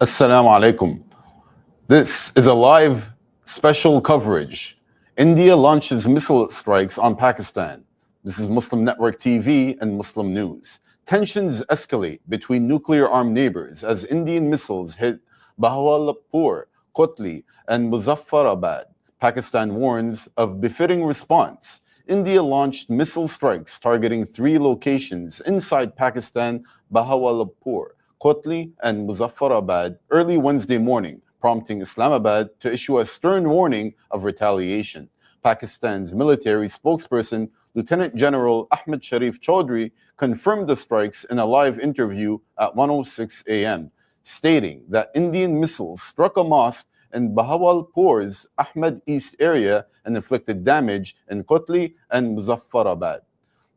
Assalamu alaikum. This is a live special coverage. India launches missile strikes on Pakistan. This is Muslim Network TV and Muslim News. Tensions escalate between nuclear-armed neighbors as Indian missiles hit Bahawalpur, Kotli, and Muzaffarabad. Pakistan warns of befitting response. India launched missile strikes targeting 3 locations inside Pakistan: Bahawalpur, Kotli, and Muzaffarabad early Wednesday morning, prompting Islamabad to issue a stern warning of retaliation. Pakistan's military spokesperson, Lieutenant General Ahmed Sharif Chaudhry, confirmed the strikes in a live interview at 1:06 a.m., stating that Indian missiles struck a mosque in Bahawalpur's Ahmed East area and inflicted damage in Kotli and Muzaffarabad.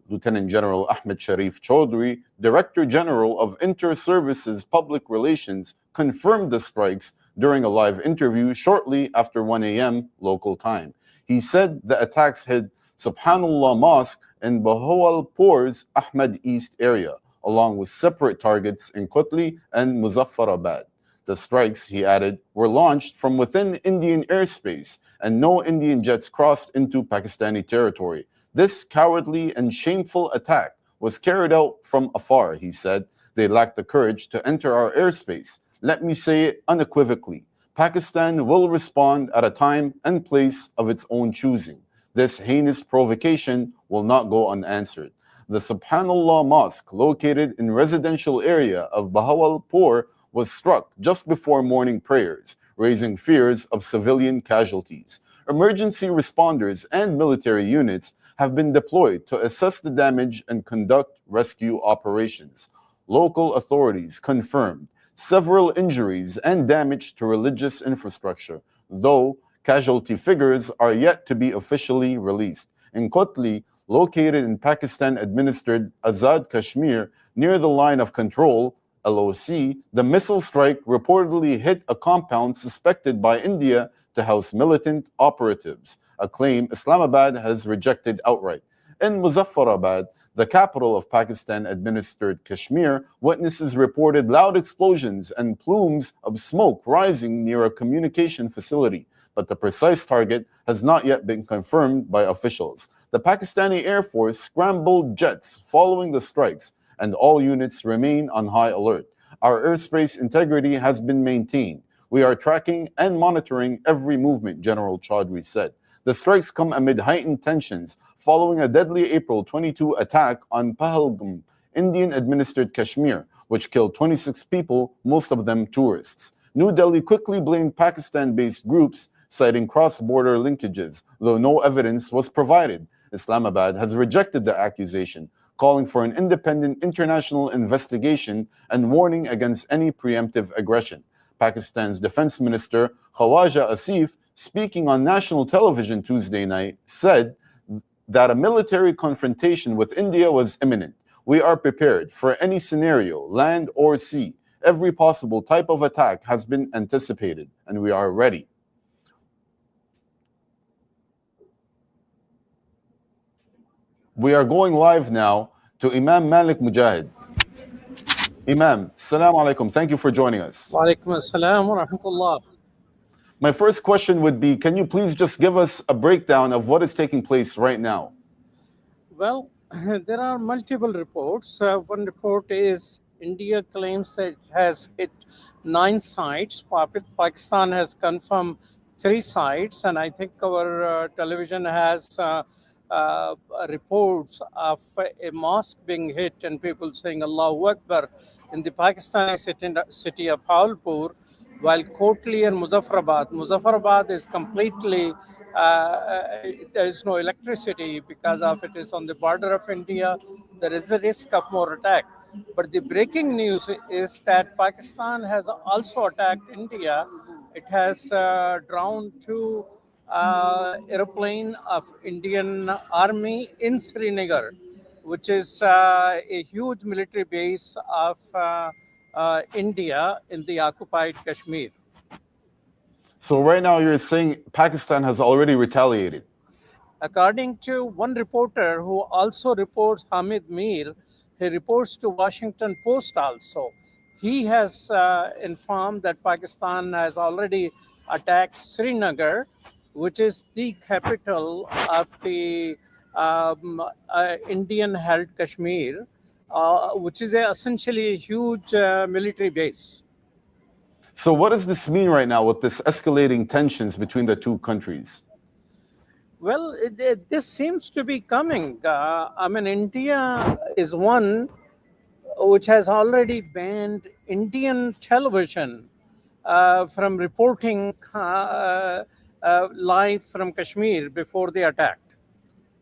Lieutenant General Ahmed Sharif Chaudhry, Director General of Inter-Services Public Relations, confirmed the strikes during a live interview shortly after 1 a.m. local time. He said the attacks hit Subhanallah Mosque in Bahawalpur's Ahmed East area, along with separate targets in Kotli and Muzaffarabad. The strikes, he added, were launched from within Indian airspace, and no Indian jets crossed into Pakistani territory. This cowardly and shameful attack was carried out from afar, he said. They lacked the courage to enter our airspace. Let me say it unequivocally. Pakistan will respond at a time and place of its own choosing. This heinous provocation will not go unanswered. The Subhanallah Mosque, located in residential area of Bahawalpur, was struck just before morning prayers, raising fears of civilian casualties. Emergency responders and military units have been deployed to assess the damage and conduct rescue operations. Local authorities confirmed several injuries and damage to religious infrastructure, though casualty figures are yet to be officially released. In Kotli, located in Pakistan-administered Azad Kashmir, near the line of control, LOC, the missile strike reportedly hit a compound suspected by India to house militant operatives, a claim Islamabad has rejected outright. In Muzaffarabad, the capital of Pakistan-administered Kashmir, witnesses reported loud explosions and plumes of smoke rising near a communication facility, but the precise target has not yet been confirmed by officials. The Pakistani Air Force scrambled jets following the strikes, and all units remain on high alert. Our airspace integrity has been maintained. We are tracking and monitoring every movement, General Chaudhry said. The strikes come amid heightened tensions following a deadly April 22 attack on Pahalgam, Indian-administered Kashmir, which killed 26 people, most of them tourists. New Delhi quickly blamed Pakistan-based groups, citing cross-border linkages, though no evidence was provided. Islamabad has rejected the accusation, calling for an independent international investigation and warning against any preemptive aggression. Pakistan's Defense Minister Khawaja Asif, speaking on national television Tuesday night, said that a military confrontation with India was imminent. We are prepared for any scenario, land or sea. Every possible type of attack has been anticipated, and we are ready. We are going live now to Imam Malik Mujahid. Imam, Assalamu alaikum. Thank you for joining us. Wa alaikum assalam wa rahmatullah. My first question would be, can you please just give us a breakdown of what is taking place right now? Well, there are multiple reports. One report is India claims that it has hit 9 sites. Pakistan has confirmed 3 sites, and I think our television has reports of a mosque being hit and people saying Allahu Akbar in the Pakistani city of Bahawalpur, while Kotli and Muzaffarabad is completely, there is no electricity because of it is on the border of India. There is a risk of more attack. But the breaking news is that Pakistan has also attacked India. It has drowned 2 airplane of Indian Army in Srinagar, which is a huge military base of India in the occupied Kashmir. So right now you're saying Pakistan has already retaliated. According to one reporter who also reports, Hamid Mir, he reports to Washington Post also. He has informed that Pakistan has already attacked Srinagar, which is the capital of the Indian held Kashmir, which is essentially a huge military base. So, what does this mean right now with this escalating tensions between the two countries? Well, this seems to be coming. I mean, India is one which has already banned Indian television from reporting live from Kashmir before they attacked.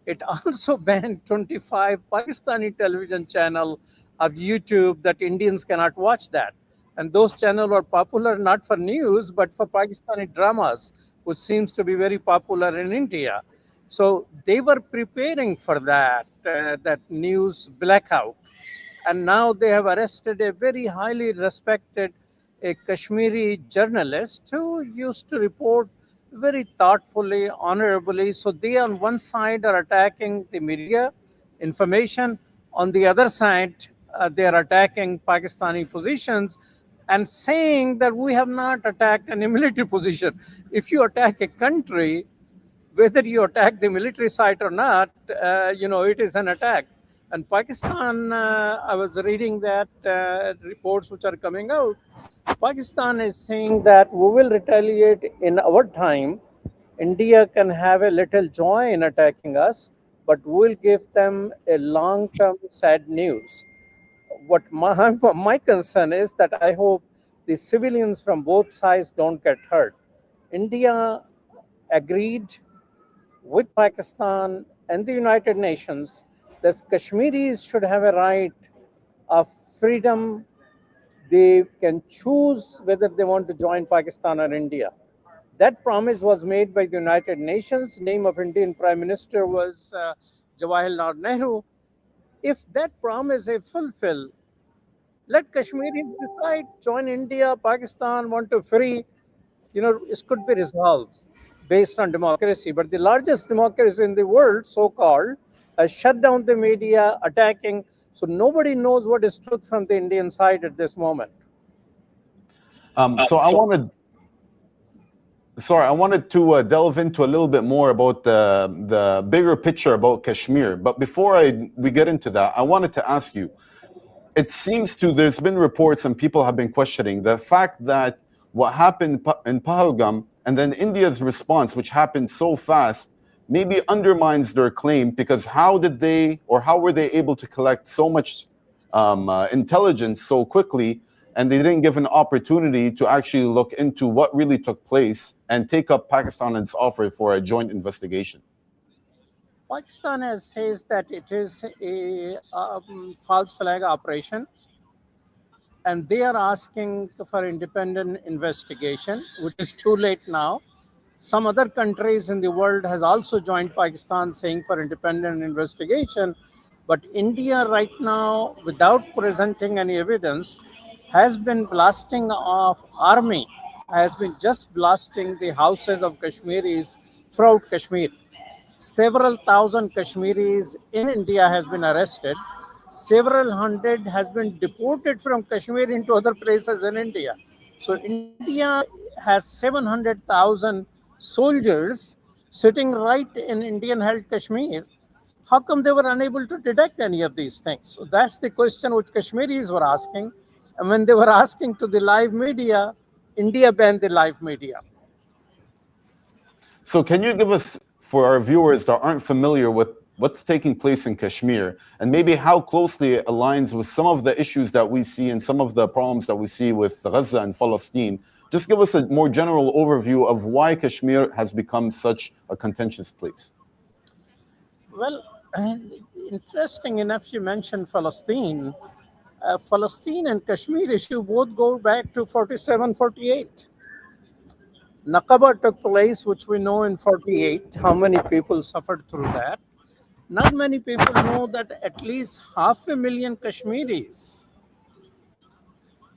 It also banned 25 Pakistani television channel of YouTube that Indians cannot watch that. And those channels are popular not for news, but for Pakistani dramas, which seems to be very popular in India. So they were preparing for that news blackout. And now they have arrested a very highly respected a Kashmiri journalist who used to report very thoughtfully, honorably. So they on one side are attacking the media information, on the other side they are attacking Pakistani positions and saying that we have not attacked any military position. If you attack a country, whether you attack the military site or not, it is an attack. And Pakistan, I was reading that reports which are coming out. Pakistan is saying that we will retaliate in our time. India can have a little joy in attacking us, but we'll give them a long term sad news. What my concern is that I hope the civilians from both sides don't get hurt. India agreed with Pakistan and the United Nations that Kashmiris should have a right of freedom. They can choose whether they want to join Pakistan or India. That promise was made by the United Nations. Name of Indian Prime Minister was Jawaharlal Nehru. If that promise is fulfilled, let Kashmiris decide, join India, Pakistan, want to free. This could be resolved based on democracy. But the largest democracy in the world, so called, has shut down the media, attacking. So nobody knows what is truth from the Indian side at this moment. So I wanted, sorry, I wanted to delve into a little bit more about the bigger picture about Kashmir. But before we get into that, I wanted to ask you. It seems there's been reports and people have been questioning the fact that what happened in Pahalgam and then India's response, which happened so fast, maybe undermines their claim, because how were they able to collect so much intelligence so quickly, and they didn't give an opportunity to actually look into what really took place and take up Pakistan's offer for a joint investigation? Pakistan has says that it is a false flag operation, and they are asking for independent investigation, which is too late now. Some other countries in the world has also joined Pakistan saying for independent investigation, but India right now, without presenting any evidence, has been blasting off army, has been just blasting the houses of Kashmiris throughout Kashmir. Several thousand Kashmiris in India has been arrested. Several hundred has been deported from Kashmir into other places in India. So India has 700,000 soldiers sitting right in Indian held Kashmir. How come they were unable to detect any of these things? So that's the question which Kashmiris were asking. And when they were asking to the live media, India banned the live media. So can you give us, for our viewers that aren't familiar with what's taking place in Kashmir, and maybe how closely it aligns with some of the issues that we see and some of the problems that we see with Gaza and Palestine, just give us a more general overview of why Kashmir has become such a contentious place. Well, interesting enough, you mentioned Palestine. Palestine and Kashmir issue both go back to 47, 48. Naqaba took place, which we know in 48. How many people suffered through that? Not many people know that at least 500,000 Kashmiris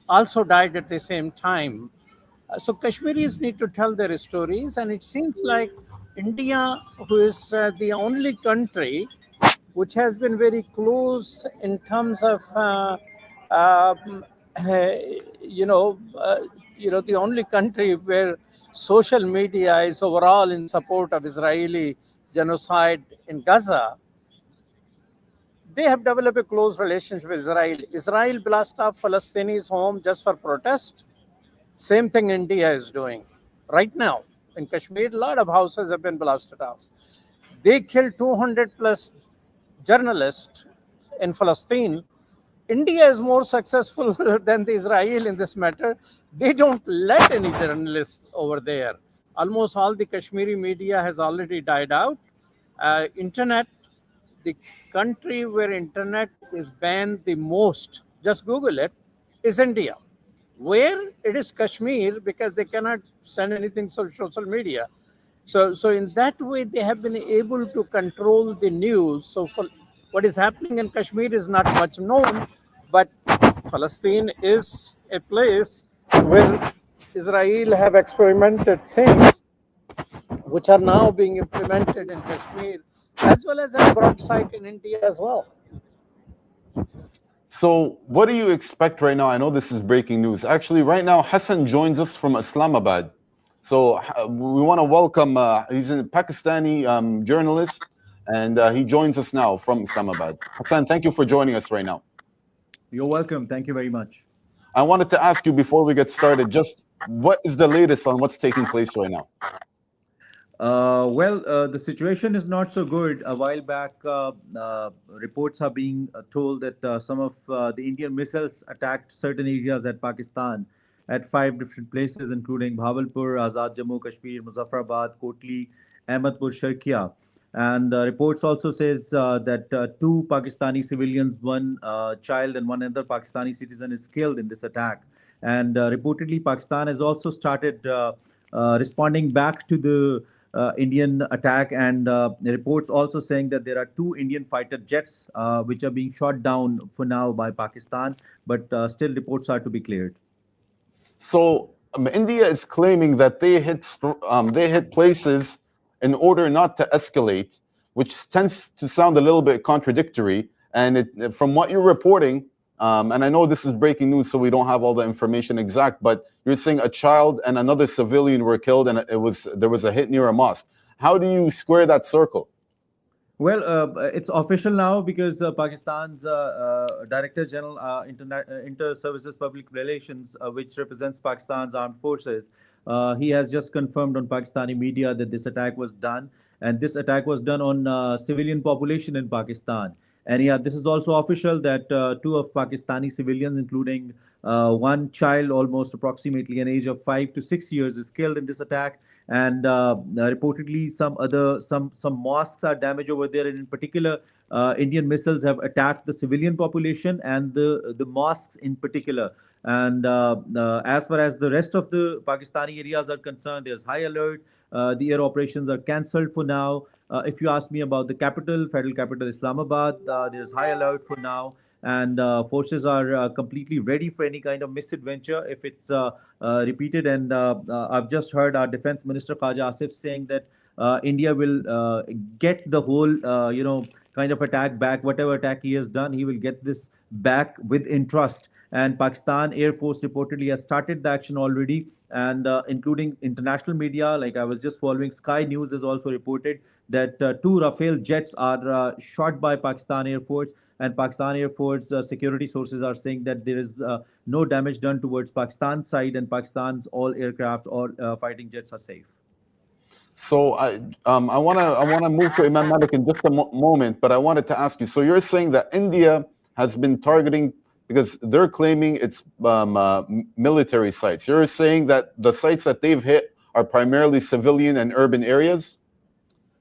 also died at the same time. So Kashmiris need to tell their stories, and it seems like India, who is the only country which has been very close in terms of you know, the only country where social media is overall in support of Israeli genocide in Gaza, they have developed a close relationship with Israel. Israel blast off Palestinians' home just for protest. Same thing India is doing right now. In Kashmir, a lot of houses have been blasted off. They killed 200 plus journalists in Palestine. India is more successful than the Israel in this matter. They don't let any journalists over there. Almost all the Kashmiri media has already died out. Internet, the country where internet is banned the most, just Google it, is India. Where it is Kashmir, because they cannot send anything on social media. So in that way, they have been able to control the news. So for what is happening in Kashmir is not much known, but Palestine is a place where Israel have experimented things which are now being implemented in Kashmir, as well as in broad site in India as well. So, what do you expect right now? I know this is breaking news. Actually, right now, Hassan joins us from Islamabad. So, we want to welcome, he's a Pakistani journalist, and he joins us now from Islamabad. Hassan, thank you for joining us right now. You're welcome. Thank you very much. I wanted to ask you before we get started, just what is the latest on what's taking place right now? The situation is not so good. A while back, reports are being told that some of the Indian missiles attacked certain areas at Pakistan at 5 different places, including Bhavalpur, Azad Jammu Kashmir, Muzaffarabad, Kotli, Ahmedpur, Sharkia. And reports also says that two Pakistani civilians, one child and one other Pakistani citizen is killed in this attack. And reportedly, Pakistan has also started responding back to the Indian attack, and reports also saying that there are two Indian fighter jets which are being shot down for now by Pakistan, but still reports are to be cleared. So India is claiming that they hit places in order not to escalate, which tends to sound a little bit contradictory. And from what you're reporting, and I know this is breaking news, so we don't have all the information exact, but you're saying a child and another civilian were killed, and there was a hit near a mosque. How do you square that circle? Well, it's official now because Pakistan's Director General Inter-Services Public Relations, which represents Pakistan's armed forces, he has just confirmed on Pakistani media that this attack was done, and this attack was done on civilian population in Pakistan. And yeah, this is also official that two of Pakistani civilians, including one child, almost approximately an age of 5 to 6 years, is killed in this attack. And reportedly, some mosques are damaged over there. And in particular, Indian missiles have attacked the civilian population and the mosques in particular. And as far as the rest of the Pakistani areas are concerned, there's high alert. The air operations are cancelled for now. If you ask me about the capital, federal capital Islamabad, there's high alert for now, and forces are completely ready for any kind of misadventure if it's repeated. And I've just heard our Defense Minister Khaja Asif saying that India will get the whole, kind of attack back. Whatever attack he has done, he will get this back with interest. And Pakistan Air Force reportedly has started the action already, and including international media. Like I was just following, Sky News has also reported that two Rafale jets are shot by Pakistan Air Force, and Pakistan Air Force security sources are saying that there is no damage done towards Pakistan's side, and Pakistan's all aircraft or fighting jets are safe. So I wanna move to Imam Malik in just a moment, but I wanted to ask you. So you're saying that India has been targeting, because they're claiming it's military sites. You're saying that the sites that they've hit are primarily civilian and urban areas?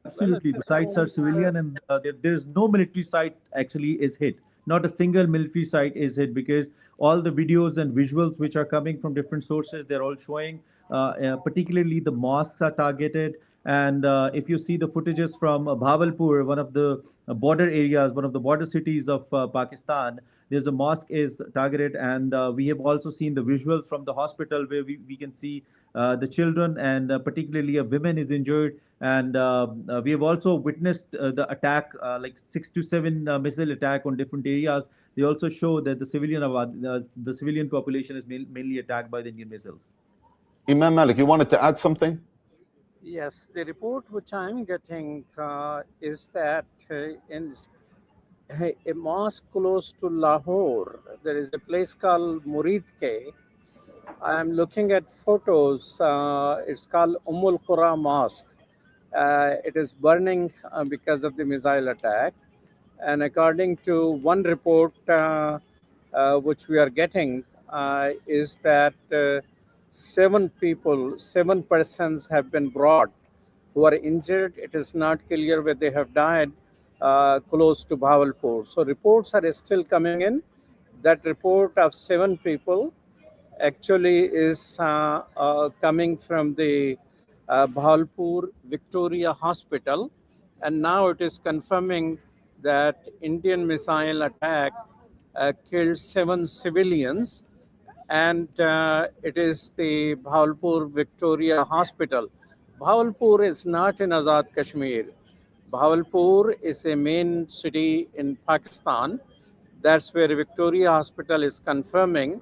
Absolutely, the sites are civilian, and there's no military site actually is hit. Not a single military site is hit, because all the videos and visuals which are coming from different sources, they're all showing particularly the mosques are targeted. And if you see the footages from Bhavalpur, one of the border areas, one of the border cities of Pakistan, there's a mosque is targeted, and we have also seen the visuals from the hospital where we can see the children, and particularly a woman is injured. And we have also witnessed the attack, like 6 to 7 missile attack on different areas. They also show that the civilian population is mainly attacked by the Indian missiles. Imam Malik, you wanted to add something? Yes, the report which I'm getting is that in a mosque close to Lahore, there is a place called Murid Ke. I am looking at photos. It's called Ummul Qura Mosque. It is burning because of the missile attack. And according to one report which we are getting, is that 7 persons have been brought who are injured. It is not clear whether they have died close to Bhavalpur. So reports are still coming in. That report of 7 people actually is coming from the Bhavalpur Victoria Hospital, and now it is confirming that Indian missile attack killed 7 civilians, and it is the Bhavalpur Victoria Hospital. Bhavalpur is not in Azad Kashmir. Bhavalpur is a main city in Pakistan. That's where Victoria Hospital is confirming,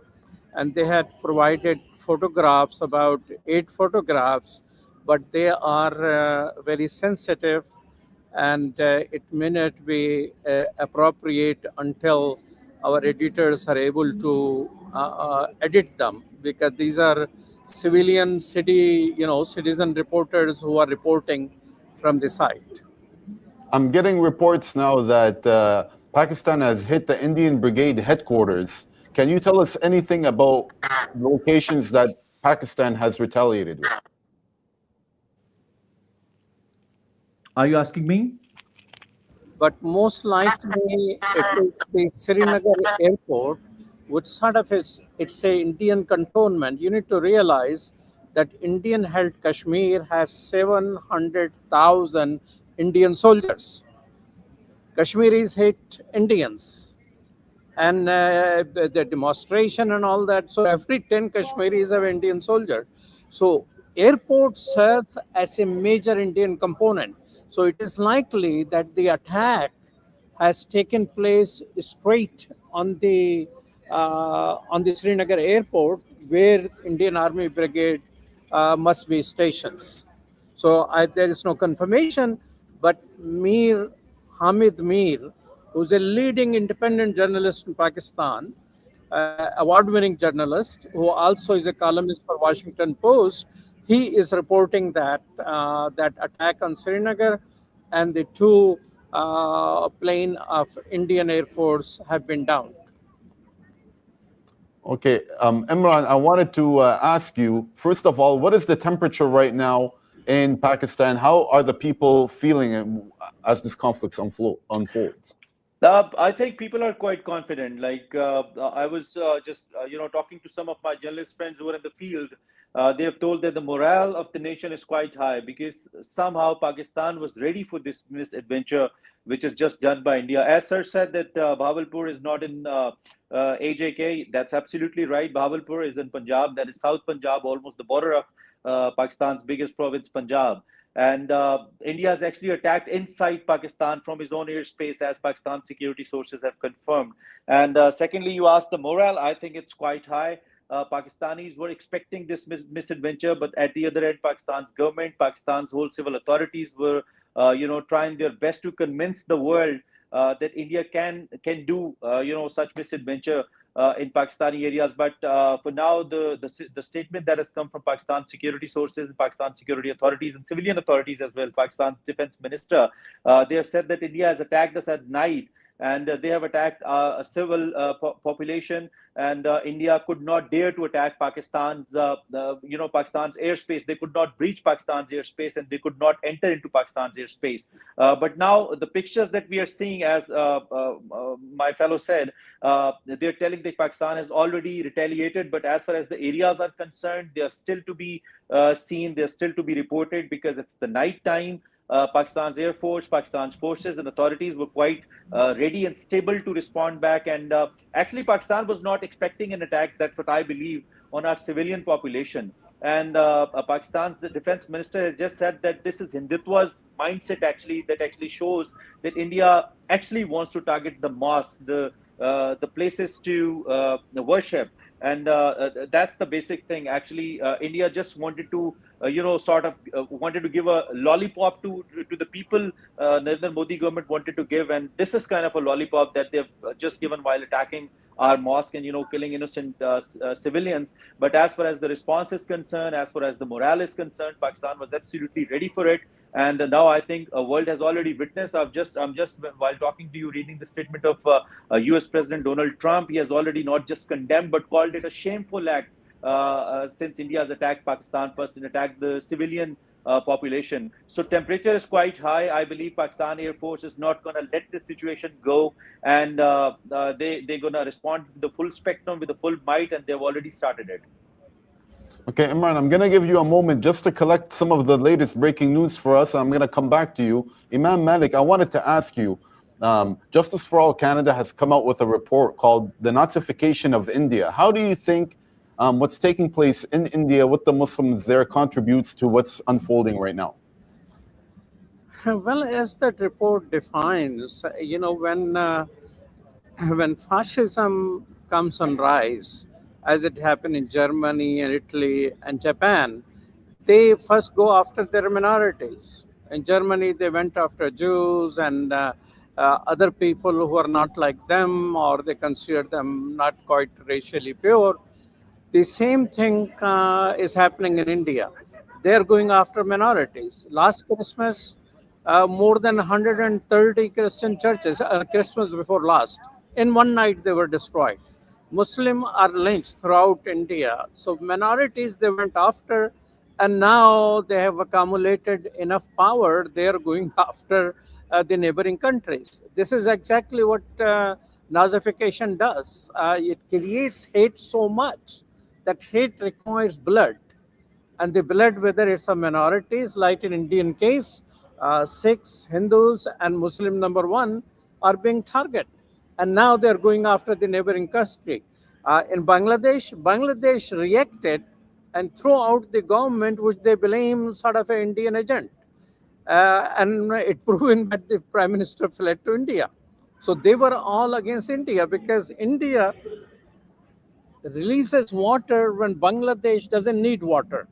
and they had provided photographs, about 8 photographs, but they are very sensitive, and it may not be appropriate until our editors are able to edit them, because these are civilian citizen reporters who are reporting from the site. I'm getting reports now that Pakistan has hit the Indian Brigade headquarters. Can you tell us anything about locations that Pakistan has retaliated with? Are you asking me? But most likely it is the Srinagar airport, which sort of it's a Indian cantonment. You need to realize that Indian held Kashmir has 700,000 Indian soldiers. Kashmiris hate Indians, and the demonstration and all that. So every 10 Kashmiris have Indian soldier. So airport serves as a major Indian component. So it is likely that the attack has taken place straight on the Srinagar airport, where Indian Army Brigade must be stations. So there is no confirmation, but Hamid Mir, who's a leading independent journalist in Pakistan, award-winning journalist, who also is a columnist for Washington Post, he is reporting that that attack on Srinagar and the 2 plane of Indian Air Force have been downed. Okay, Imran, I wanted to ask you, first of all, what is the temperature right now in Pakistan? How are the people feeling as this conflict unfolds? I think people are quite confident. Like I was just talking to some of my journalist friends who are in the field. They have told that the morale of the nation is quite high, because somehow Pakistan was ready for this misadventure, which is just done by India. As sir said that Bhavalpur is not in AJK, that's absolutely right. Bhavalpur is in Punjab, that is South Punjab, almost the border of Pakistan's biggest province, Punjab. And India has actually attacked inside Pakistan from his own airspace, as Pakistan security sources have confirmed. And secondly, you asked the morale. I think it's quite high. Pakistanis were expecting this misadventure, but at the other end, Pakistan's government, Pakistan's whole civil authorities were, trying their best to convince the world that India can do, such misadventure in Pakistani areas. But for now, the statement that has come from Pakistan security sources, Pakistan security authorities, and civilian authorities as well, Pakistan's defense minister, they have said that India has attacked us at night, and they have attacked a civil population, and India could not dare to attack Pakistan's Pakistan's airspace. They could not breach Pakistan's airspace, and they could not enter into Pakistan's airspace. But now the pictures that we are seeing, as my fellow said, they're telling that Pakistan has already retaliated, but as far as the areas are concerned, they are still to be seen, they're still to be reported, because it's the night time. Pakistan's Air Force, Pakistan's forces and authorities were quite ready and stable to respond back. And actually, Pakistan was not expecting an attack. That's what I believe, on our civilian population. And Pakistan's defense minister has just said that this is Hindutva's mindset, actually, that actually shows that India actually wants to target the mosque, the places to worship. And that's the basic thing. Actually, India just wanted to, sort of wanted to give a lollipop to the people. Narendra Modi government wanted to give, and this is kind of a lollipop that they've just given while attacking our mosque and killing innocent civilians. But as far as the response is concerned, as far as the morale is concerned, Pakistan was absolutely ready for it. And now I think the world has already witnessed. I'm just while talking to you, reading the statement of U.S. President Donald Trump. He has already not just condemned but called it a shameful act since India has attacked Pakistan first and attacked the civilian population. So temperature is quite high. I believe Pakistan Air Force is not going to let this situation go, and they're going to respond with the full spectrum, with the full might, and they've already started it. Okay, Imran, I'm going to give you a moment just to collect some of the latest breaking news for us. I'm going to come back to you. Imam Malik, I wanted to ask you, Justice for All Canada has come out with a report called The Nazification of India. How do you think what's taking place in India with the Muslims there contributes to what's unfolding right now? Well, as that report defines, when fascism comes on rise, as it happened in Germany and Italy and Japan, they first go after their minorities. In Germany, they went after Jews and other people who are not like them, or they consider them not quite racially pure. The same thing is happening in India. They are going after minorities. Last Christmas, more than 130 Christian churches, Christmas before last, in one night they were destroyed. Muslims are lynched throughout India. So minorities they went after, and now they have accumulated enough power. They are going after the neighboring countries. This is exactly what Nazification does. It creates hate so much that hate requires blood. And the blood, whether it's a minorities, like in Indian case, Sikhs, Hindus, and Muslim number one are being targeted. And now they're going after the neighboring country. In Bangladesh reacted and threw out the government, which they blame sort of an Indian agent. And it proven that the Prime Minister fled to India. So they were all against India because India releases water when Bangladesh doesn't need water.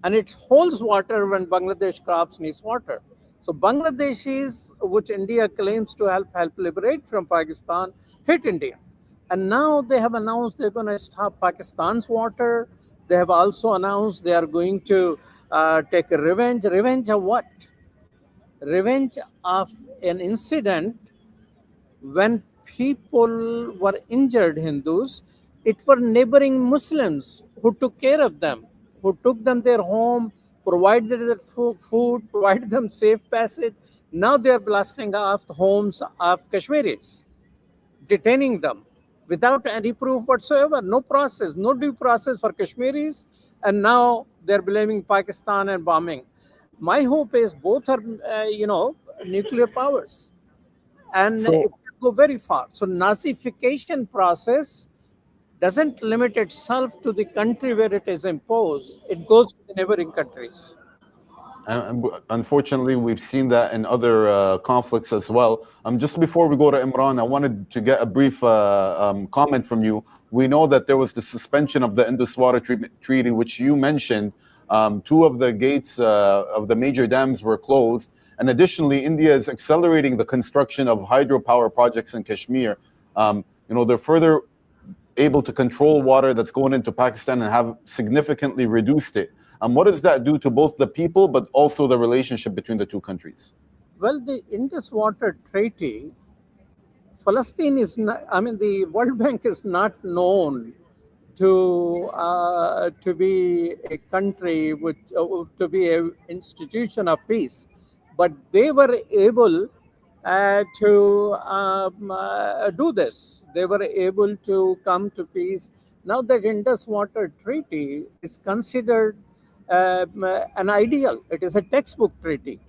And it holds water when Bangladesh crops needs water. So Bangladeshis, which India claims to help liberate from Pakistan, hit India. And now they have announced they're going to stop Pakistan's water. They have also announced they are going to take a revenge. Revenge of what? Revenge of an incident when people were injured, Hindus. It were neighboring Muslims who took care of them, who took them their home, provided their food, provided them safe passage. Now they are blasting off the homes of Kashmiris, detaining them without any proof whatsoever, no process, no due process for Kashmiris, and now they're blaming Pakistan and bombing. My hope is both are, nuclear powers, and it will go very far. So Nazification process doesn't limit itself to the country where it is imposed. It goes to the neighboring countries. And unfortunately, we've seen that in other conflicts as well. Just before we go to Imran, I wanted to get a brief comment from you. We know that there was the suspension of the Indus Water Treaty, which you mentioned. Two of the gates of the major dams were closed. And additionally, India is accelerating the construction of hydropower projects in Kashmir. They're further able to control water that's going into Pakistan and have significantly reduced it. What does that do to both the people, but also the relationship between the two countries? Well, the Indus Water Treaty, Palestine is not, the World Bank is not known to be a country with, to be an institution of peace, but they were able to do this. They were able to come to peace. Now that Indus Water Treaty is considered an ideal. It is a textbook treaty.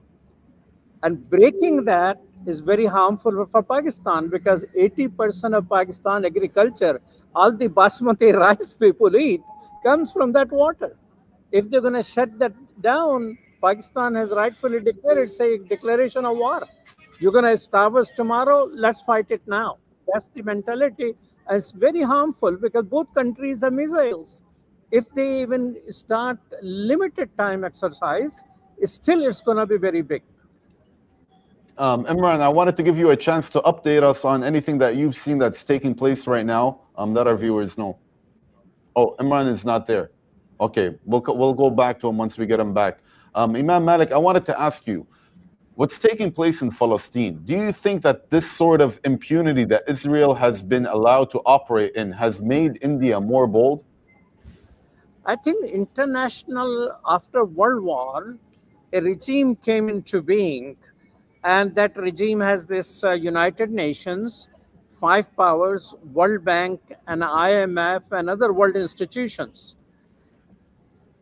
And breaking that is very harmful for Pakistan, because 80% of Pakistan agriculture, all the basmati rice people eat, comes from that water. If they're going to shut that down, Pakistan has rightfully declared it's a declaration of war. You're going to starve us tomorrow, let's fight it now. That's the mentality. And it's very harmful because both countries have missiles. If they even start limited time exercise, still it's going to be very big. Imran, I wanted to give you a chance to update us on anything that you've seen that's taking place right now, that our viewers know. Oh, Imran is not there. Okay, we'll go back to him once we get him back. Imam Malik, I wanted to ask you, what's taking place in Palestine? Do you think that this sort of impunity that Israel has been allowed to operate in has made India more bold? I think international, after World War, a regime came into being, and that regime has this United Nations, 5 powers, World Bank, and IMF, and other world institutions.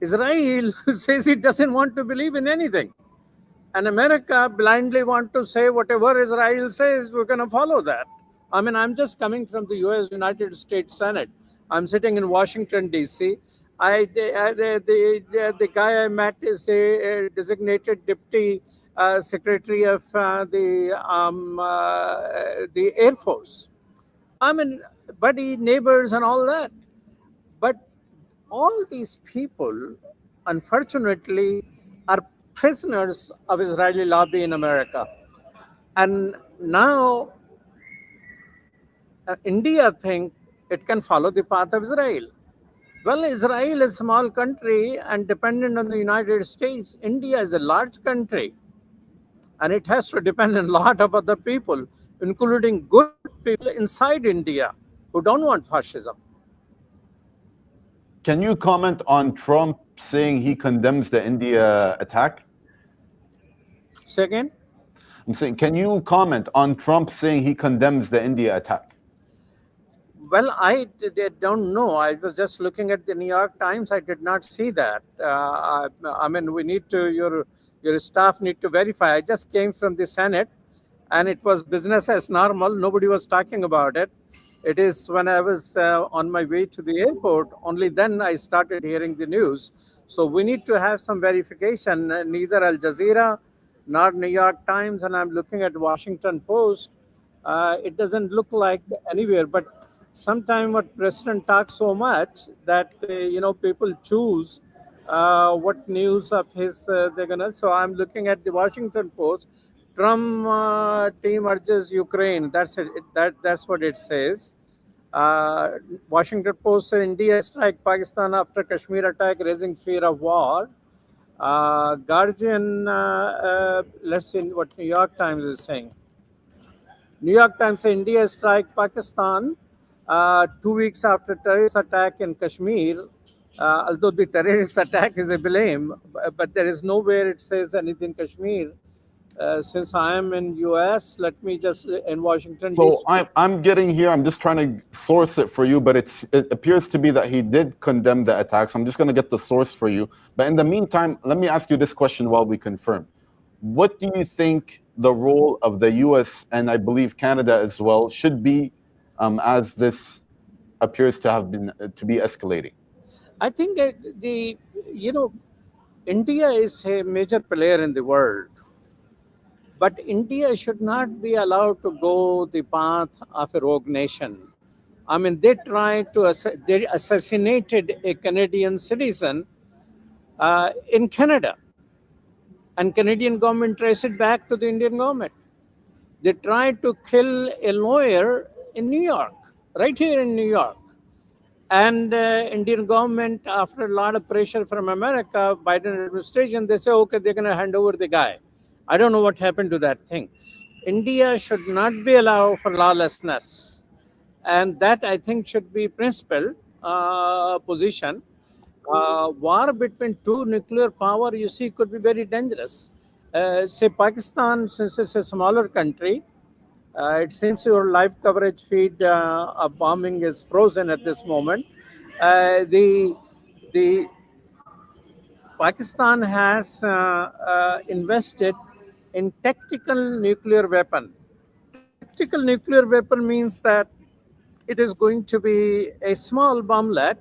Israel says it doesn't want to believe in anything. And America blindly want to say whatever Israel says, we're going to follow that. I mean, I'm just coming from the US, United States Senate. I'm sitting in Washington, D.C. The guy I met is a designated deputy secretary of the Air Force. I mean, buddy, neighbors, and all that. But all these people, unfortunately, are prisoners of Israeli lobby in America. And now India thinks it can follow the path of Israel. Well, Israel is a small country and dependent on the United States. India is a large country, and it has to depend on a lot of other people, including good people inside India who don't want fascism. Can you comment on Trump saying he condemns the India attack? Say again? I'm saying, can you comment on Trump saying he condemns the India attack? Well, I don't know. I was just looking at the New York Times. I did not see that. I mean, we need to, your staff need to verify. I just came from the Senate, and it was business as normal. Nobody was talking about it. It is when I was on my way to the airport, only then I started hearing the news. So we need to have some verification. Neither Al Jazeera nor New York Times, and I'm looking at Washington Post. It doesn't look like anywhere. But sometimes what president talks so much that people choose what news of his they're gonna. So I'm looking at the Washington Post. Trump team urges Ukraine. That's it. That's what it says. Washington Post says India strike Pakistan after Kashmir attack, raising fear of war. Guardian. Let's see what New York Times is saying. New York Times says India strike Pakistan 2 weeks after terrorist attack in Kashmir. Although the terrorist attack is a blame, but there is nowhere it says anything Kashmir. Since I am in US, let me just in Washington. So I'm getting here. I'm just trying to source it for you, but it appears to be that he did condemn the attacks. I'm just going to get the source for you. But in the meantime, let me ask you this question while we confirm. What do you think the role of the US and I believe Canada as well should be as this appears to have been to be escalating? I think India is a major player in the world. But India should not be allowed to go the path of a rogue nation. I mean, they assassinated a Canadian citizen in Canada, and Canadian government traced it back to the Indian government. They tried to kill a lawyer in New York, right here in New York. And Indian government, after a lot of pressure from America, Biden administration, they say, okay, they're going to hand over the guy. I don't know what happened to that thing. India should not be allowed for lawlessness. And that, I think, should be principal position. War between two nuclear power, you see, could be very dangerous. Say Pakistan, since it's a smaller country, it seems your live coverage feed of bombing is frozen at this moment. The Pakistan has invested in tactical nuclear weapon. Tactical nuclear weapon means that it is going to be a small bomblet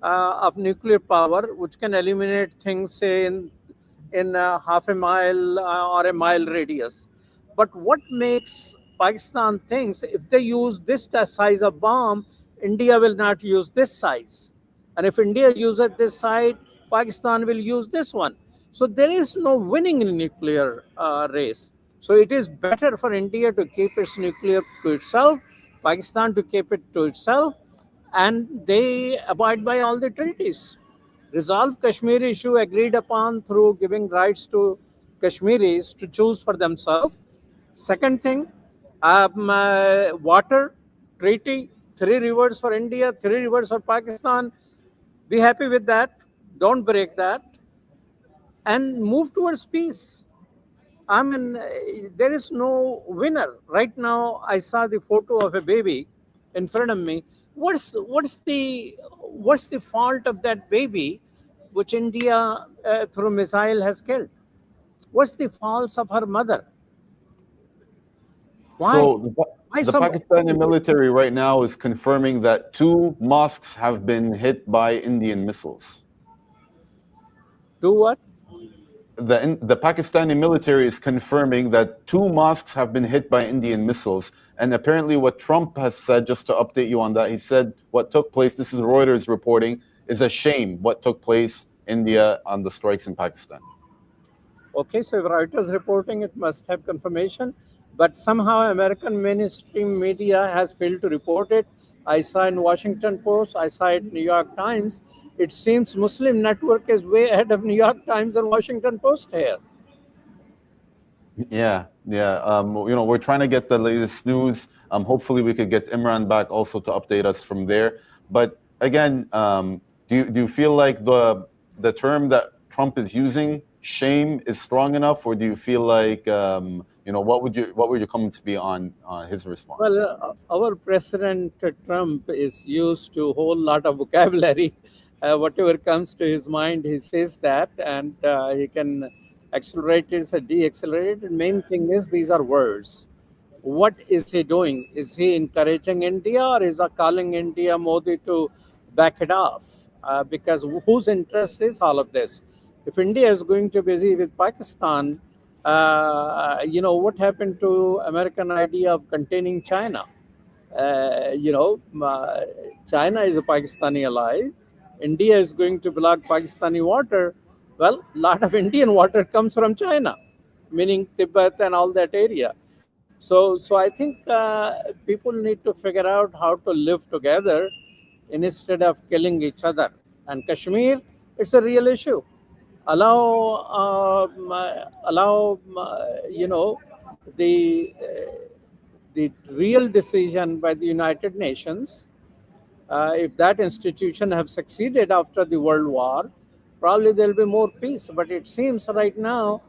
of nuclear power, which can eliminate things, say, in half a mile or a mile radius. But what makes Pakistan thinks if they use this size of bomb, India will not use this size, and if India uses this size, Pakistan will use this one. So there is no winning in nuclear race. So it is better for India to keep its nuclear to itself, Pakistan to keep it to itself, and they abide by all the treaties. Resolve Kashmir issue agreed upon through giving rights to Kashmiris to choose for themselves. Second thing, water treaty, 3 rivers for India, 3 rivers for Pakistan. Be happy with that. Don't break that, and move towards peace. I mean, there is no winner right now. I saw the photo of a baby in front of me. What's the fault of that baby, which India through missile has killed? What's the faults of her mother? Why? So Why the some Pakistani military right now is confirming that 2 mosques have been hit by Indian missiles. do what? The Pakistani military is confirming that 2 mosques have been hit by Indian missiles. And apparently what Trump has said, just to update you on that, he said what took place, this is Reuters reporting, is a shame what took place India on the strikes in Pakistan. Okay, so if Reuters reporting, it must have confirmation, but somehow American mainstream media has failed to report it. I saw in Washington Post, I saw it New York Times. It seems Muslim Network is way ahead of New York Times and Washington Post here. Yeah. We're trying to get the latest news. Hopefully, we could get Imran back also to update us from there. But again, do you feel like the term that Trump is using, shame, is strong enough, or do you feel like what would your comments be on his response? Well, our President Trump is used to a whole lot of vocabulary. Whatever comes to his mind, he says that, and he can accelerate it or deaccelerate it. The main thing is these are words. What is he doing? Is he encouraging India, or is he calling India Modi to back it off? Because whose interest is all of this? If India is going to be busy with Pakistan, what happened to American idea of containing China? China is a Pakistani ally. India is going to block Pakistani water. Well, a lot of Indian water comes from China, meaning Tibet and all that area. So I think people need to figure out how to live together instead of killing each other. And Kashmir, it's a real issue. Allow the real decision by the United Nations. If that institution have succeeded after the World War, probably there'll be more peace. But it seems right now,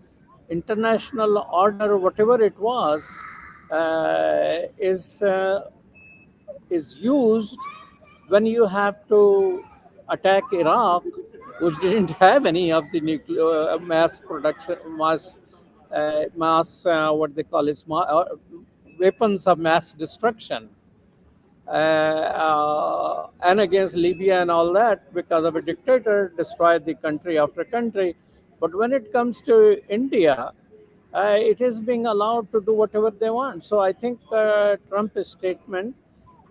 international order, whatever it was, is used when you have to attack Iraq, which didn't have any of the nuclear mass production, what they call it, weapons of mass destruction, and against Libya and all that, because of a dictator destroyed the country after country. But when it comes to India, it is being allowed to do whatever they want. So I think Trump's statement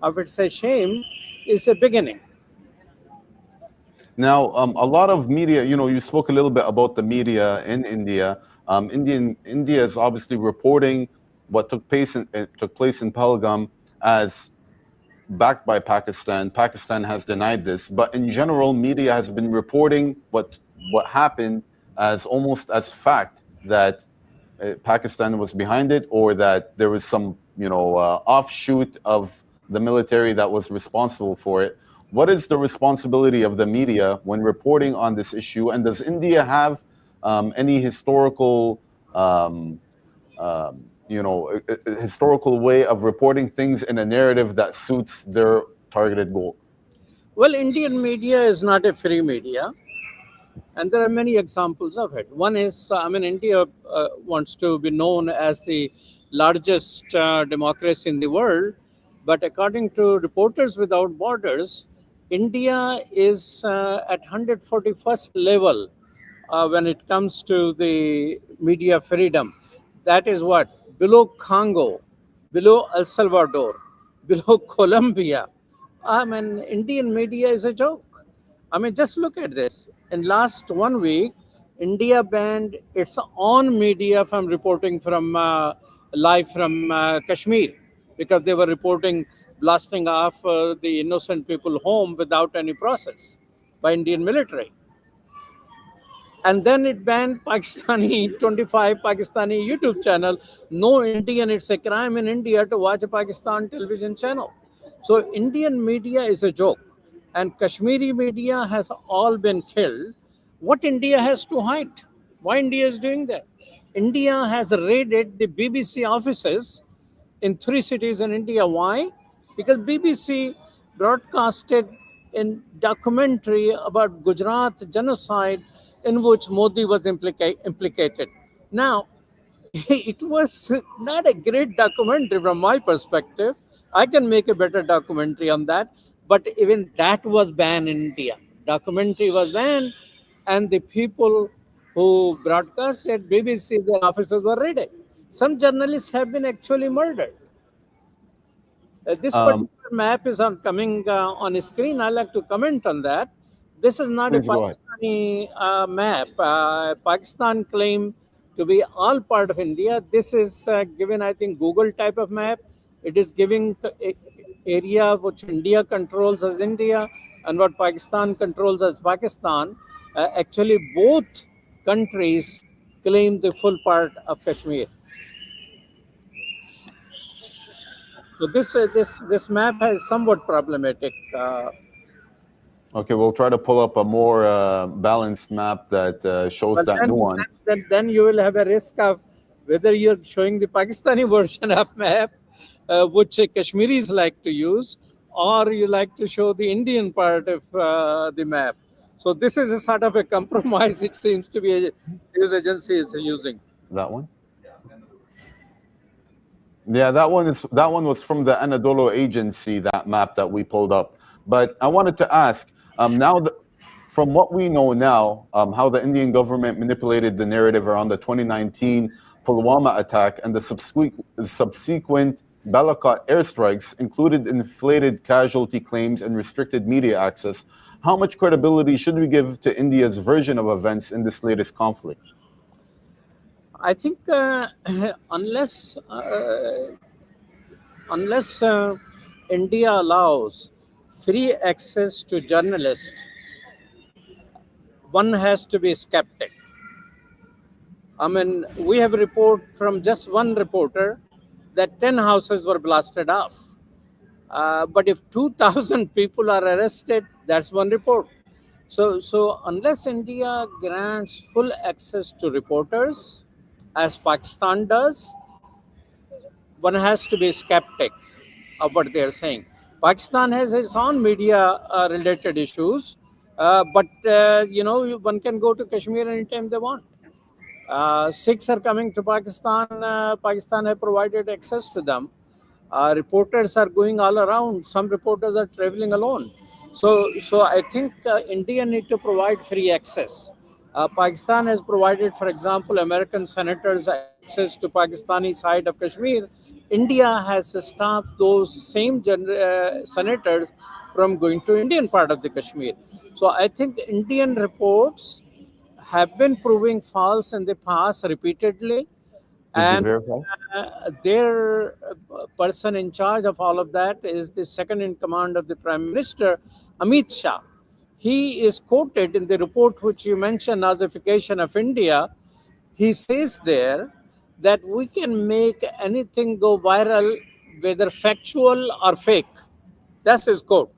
of it's a shame is a beginning. Now, a lot of media, you spoke a little bit about the media in India. India is obviously reporting what took place in Pahalgam as backed by Pakistan. Pakistan has denied this, but in general, media has been reporting what happened as almost as fact, that Pakistan was behind it, or that there was some offshoot of the military that was responsible for it. What is the responsibility of the media when reporting on this issue, and does India have any historical historical way of reporting things in a narrative that suits their targeted goal? Well, Indian media is not a free media. And there are many examples of it. One is, India wants to be known as the largest democracy in the world, but according to Reporters Without Borders, India is at 141st level when it comes to the media freedom. That is what? Below Congo, below El Salvador, below Colombia. Indian media is a joke. Just look at this. In last 1 week, India banned its own media from reporting from live from Kashmir because they were reporting blasting off the innocent people home without any process by Indian military. And then it banned Pakistani 25 Pakistani YouTube channel. No Indian, it's a crime in India to watch a Pakistan television channel. So Indian media is a joke, and Kashmiri media has all been killed. What India has to hide? Why India is doing that? India has raided the BBC offices in 3 cities in India. Why? Because BBC broadcasted a documentary about Gujarat genocide in which Modi was implicated. Now, it was not a great documentary from my perspective. I can make a better documentary on that, but even that was banned in India. Documentary was banned, and the people who broadcasted BBC, their offices were raided. Some journalists have been actually murdered. This Um, particular map is coming on screen. I like to comment on that. This is not a Please go ahead. Pakistani map. Pakistan claim to be all part of India. This is given, I think, Google type of map. It is giving area which India controls as India and what Pakistan controls as Pakistan. Actually, both countries claim the full part of Kashmir. So this map is somewhat problematic. Okay, we'll try to pull up a more balanced map that shows But that nuance. then you will have a risk of whether you're showing the Pakistani version of map, which Kashmiris like to use, or you like to show the Indian part of the map. So this is a sort of a compromise. It seems to be a news agency is using. That one? Yeah, that one was from the Anadolu agency, that map that we pulled up. But I wanted to ask, from what we know now, how the Indian government manipulated the narrative around the 2019 Pulwama attack and the subsequent Balakot airstrikes included inflated casualty claims and restricted media access. How much credibility should we give to India's version of events in this latest conflict? I think unless India allows free access to journalists, one has to be skeptic. We have a report from just one reporter that 10 houses were blasted off. But if 2,000 people are arrested, that's one report. So unless India grants full access to reporters, as Pakistan does, one has to be skeptic of what they are saying. Pakistan has its own media related issues, but one can go to Kashmir anytime they want. Sikhs are coming to Pakistan. Pakistan have provided access to them. Reporters are going all around. Some reporters are traveling alone. So I think India need to provide free access. Pakistan has provided, for example, American senators access to Pakistani side of Kashmir. India has stopped those same senators from going to Indian part of the Kashmir. So I think Indian reports have been proving false in the past repeatedly. Did you And verify? their person in charge of all of that is the second in command of the Prime Minister, Amit Shah. He is quoted in the report which you mentioned, Nazification of India. He says there that we can make anything go viral, whether factual or fake. That's his quote.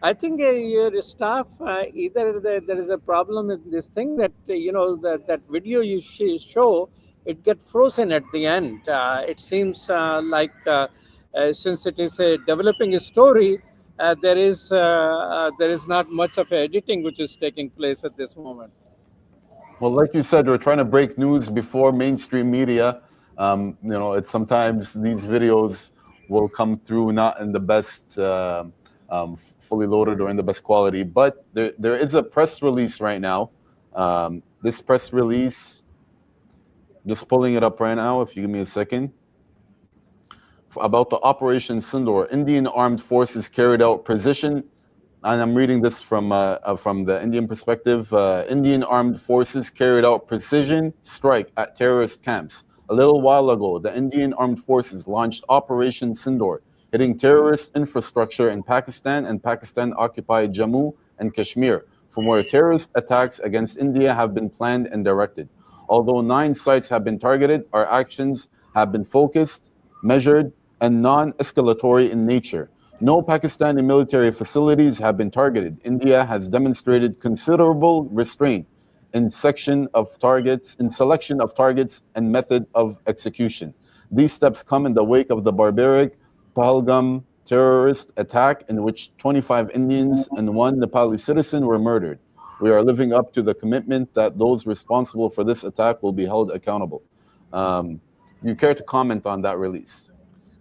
I think your staff, either there is a problem with this thing that, that video you show, it get frozen at the end. It seems like since it is a developing story, there is not much of editing which is taking place at this moment. Well, like you said, we're trying to break news before mainstream media. It's sometimes these videos will come through not in the best, fully loaded or in the best quality. But there is a press release right now. This press release, just pulling it up right now, if you give me a second, about the Operation Sindoor. Indian armed forces carried out precision, and I'm reading this from the Indian perspective. Indian armed forces carried out precision strike at terrorist camps. A little while ago, the Indian armed forces launched Operation Sindoor, hitting terrorist infrastructure in Pakistan and Pakistan-occupied Jammu and Kashmir, from where terrorist attacks against India have been planned and directed. Although 9 sites have been targeted, our actions have been focused, measured, and non-escalatory in nature. No Pakistani military facilities have been targeted. India has demonstrated considerable restraint in selection of targets and method of execution. These steps come in the wake of the barbaric Pahalgam terrorist attack in which 25 Indians and 1 Nepali citizen were murdered. We are living up to the commitment that those responsible for this attack will be held accountable. You care to comment on that release?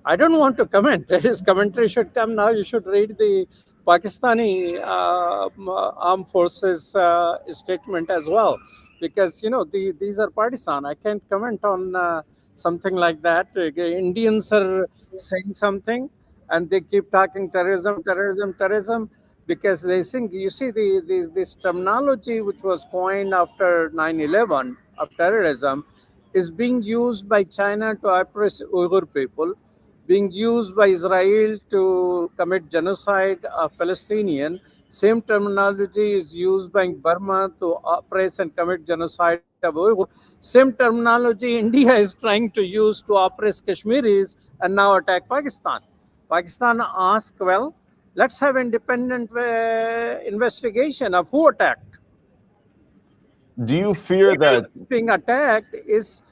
I don't want to comment. His commentary should come now. You should read the Pakistani armed forces statement as well, because these are partisan. I can't comment on something like that. Indians are saying something, and they keep talking terrorism, because they think, you see, this terminology which was coined after 9/11 of terrorism is being used by China to oppress Uyghur people, being used by Israel to commit genocide of Palestinian. Same terminology is used by Burma to oppress and commit genocide of Uyghur. Same terminology India is trying to use to oppress Kashmiris and now attack Pakistan. Pakistan asked, well, let's have independent investigation of who attacked. Do you fear that being attacked is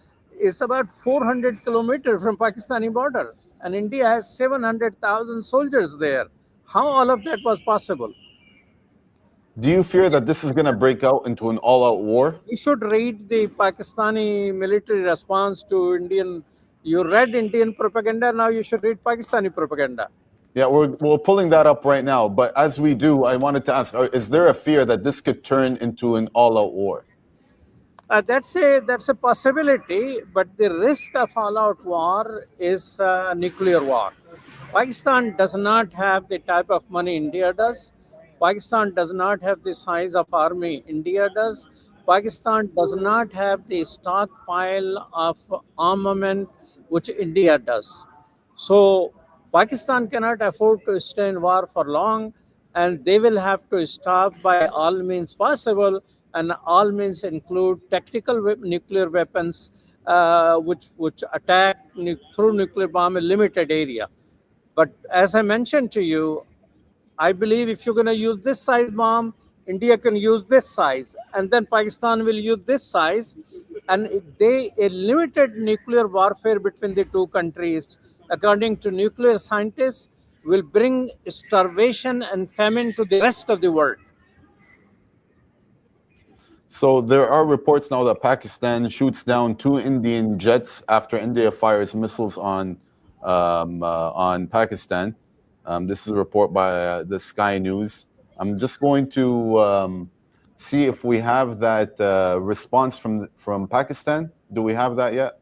about 400 kilometers from Pakistani border, and India has 700,000 soldiers there? How all of that was possible? Do you fear that this is going to break out into an all-out war? You should read the Pakistani military response to Indian. You read Indian propaganda, now you should read Pakistani propaganda. Yeah, we're pulling that up right now. But as we do, I wanted to ask, is there a fear that this could turn into an all-out war? That's a possibility, but the risk of all-out war is nuclear war. Pakistan does not have the type of money India does. Pakistan does not have the size of army India does. Pakistan does not have the stockpile of armament which India does. So Pakistan cannot afford to stay in war for long, and they will have to stop by all means possible, and all means include tactical nuclear weapons, which attack through nuclear bomb in limited area. But as I mentioned to you, I believe if you're going to use this size bomb, India can use this size, and then Pakistan will use this size, and a limited nuclear warfare between the two countries, according to nuclear scientists, will bring starvation and famine to the rest of the world. So there are reports now that Pakistan shoots down 2 Indian jets after India fires missiles on Pakistan. This is a report by the Sky News. I'm just going to see if we have that response from Pakistan. Do we have that yet?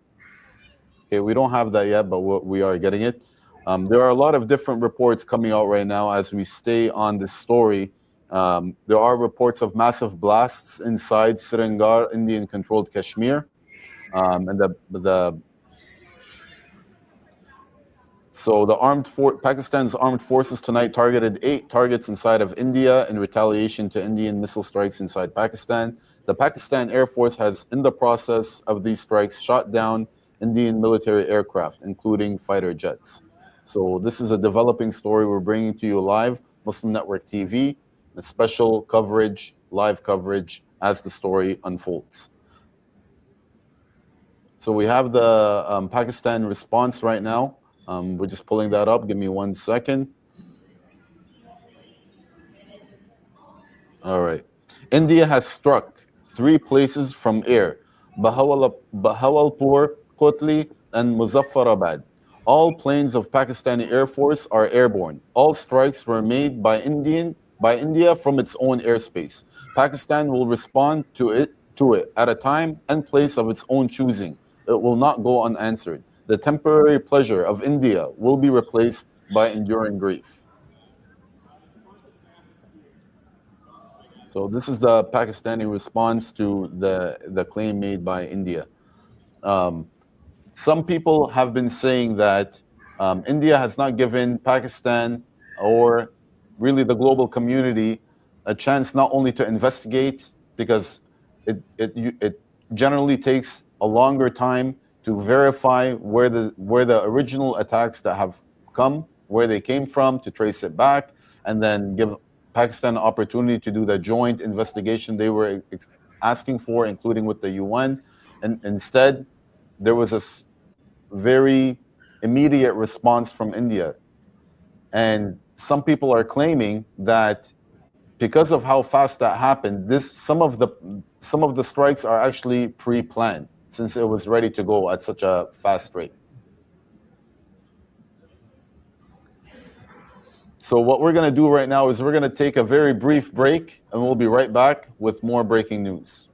Okay, we don't have that yet, but we are getting it. There are a lot of different reports coming out right now as we stay on this story. There are reports of massive blasts inside Srinagar, Indian-controlled Kashmir, and so Pakistan's armed forces tonight targeted 8 targets inside of India in retaliation to Indian missile strikes inside Pakistan. The Pakistan Air Force has, in the process of these strikes, shot down Indian military aircraft, including fighter jets. So this is a developing story we're bringing to you live, Muslim Network TV, a special coverage, live coverage as the story unfolds. So we have the Pakistan response right now. We're just pulling that up. Give me 1 second. All right. India has struck 3 places from air: Bahawalpur, Kotli, and Muzaffarabad. All planes of Pakistani Air Force are airborne. All strikes were made by India from its own airspace. Pakistan will respond to it at a time and place of its own choosing. It will not go unanswered. The temporary pleasure of India will be replaced by enduring grief. So this is the Pakistani response to the claim made by India. Um, some people have been saying that India has not given Pakistan or really the global community a chance not only to investigate, because it generally takes a longer time to verify where the original attacks that have come, where they came from, to trace it back, and then give Pakistan an opportunity to do the joint investigation they were asking for, including with the UN. And instead, there was a very immediate response from India. And some people are claiming that because of how fast that happened, some of the strikes are actually pre-planned, since it was ready to go at such a fast rate. So what we're going to do right now is we're going to take a very brief break, and we'll be right back with more breaking news.